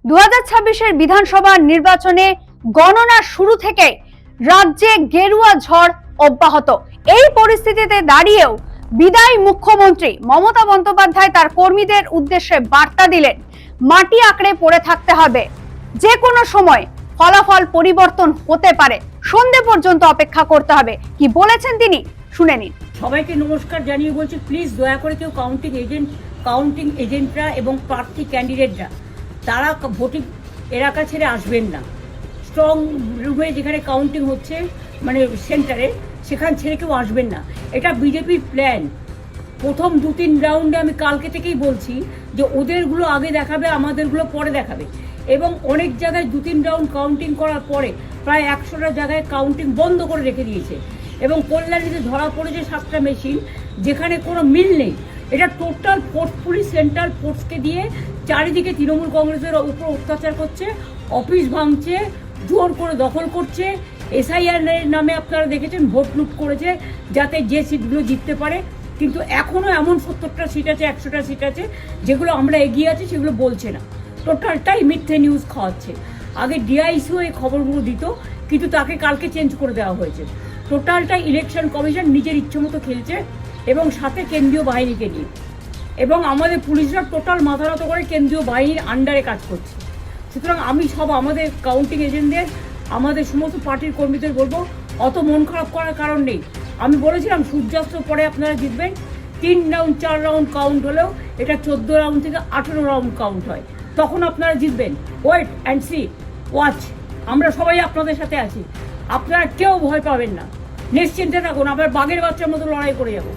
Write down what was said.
2026-এর বিধানসভা নির্বাচনে গণনা শুরু থেকে রাজ্যে গেরুয়া ঝড় অব্যাহত। এই পরিস্থিতিতে দাঁড়িয়েও বিদায়ী মুখ্যমন্ত্রী মমতা বন্দ্যোপাধ্যায় তার কর্মীদের উদ্দেশ্যে বার্তা দিলেন, মাটি আঁকড়ে পড়ে থাকতে হবে, যে কোনো সময় ফলাফল পরিবর্তন হতে পারে, সন্ধে পর্যন্ত অপেক্ষা করতে হবে। কি বলেছেন তিনি, শুনে নিন। সবাইকে নমস্কার জানিয়ে বলছি, প্লিজ দয়া করে কেউ কাউন্টিং এজেন্টরা এবং প্রার্থী ক্যান্ডিডেটরা তারা ভোটিং এলাকা ছেড়ে আসবেন না। স্ট্রং রুমে যেখানে কাউন্টিং হচ্ছে, মানে সেন্টারে, সেখান ছেড়ে কেউ আসবেন না। এটা বিজেপির প্ল্যান। প্রথম 2-3 রাউন্ডে আমি কালকে থেকেই বলছি যে ওদেরগুলো আগে দেখাবে, আমাদেরগুলো পরে দেখাবে। এবং অনেক জায়গায় 2-3 রাউন্ড কাউন্টিং করার পরে প্রায় 100টা জায়গায় কাউন্টিং বন্ধ করে রেখে দিয়েছে। এবং কল্যাণীতে ধরা পড়েছে 7টা মেশিন, যেখানে কোনো মিল নেই। এটা টোটাল পোর্ট পুলিশ সেন্ট্রাল ফোর্সকে দিয়ে চারিদিকে তৃণমূল কংগ্রেসের উপর অত্যাচার করছে, অফিস ভাঙছে, জোর করে দখল করছে। এসআইআর নামে আপনারা দেখেছেন ভোট লুট করেছে যাতে যে সিটগুলো জিততে পারে। কিন্তু এখনও এমন 70টা সিট আছে, 100টা সিট আছে যেগুলো আমরা এগিয়ে আছি, সেগুলো বলছে না। টোটালটাই মিথ্যে নিউজ খাওয়াচ্ছে। আগে ডিআইসিও এই খবরগুলো দিত, কিন্তু তাকে কালকে চেঞ্জ করে দেওয়া হয়েছে। টোটালটাই ইলেকশন কমিশন নিজের ইচ্ছে মতো খেলছে, এবং সাথে কেন্দ্রীয় বাহিনীকে নিয়ে। এবং আমাদের পুলিশরা টোটাল মাথা নত করে কেন্দ্রীয় বাহিনীর আন্ডারে কাজ করছে। সুতরাং আমি আমাদের কাউন্টিং এজেন্টদের, আমাদের সমস্ত পার্টির কর্মীদের বলবো, অত মন খারাপ করার কারণ নেই। আমি বলেছিলাম সূর্যাস্তের পরে আপনারা জিতবেন। 3 রাউন্ড 4 রাউন্ড কাউন্ট হলেও এটা 14 রাউন্ড থেকে 18 রাউন্ড কাউন্ট হয়, তখন আপনারা জিতবেন। Wait and see, watch. আমরা সবাই আপনাদের সাথে আছি, আপনারা কেউ ভয় পাবেন না, নিশ্চিন্তে থাকুন। আমরা বাঘের বাচ্চার মতো লড়াই করে যাবো।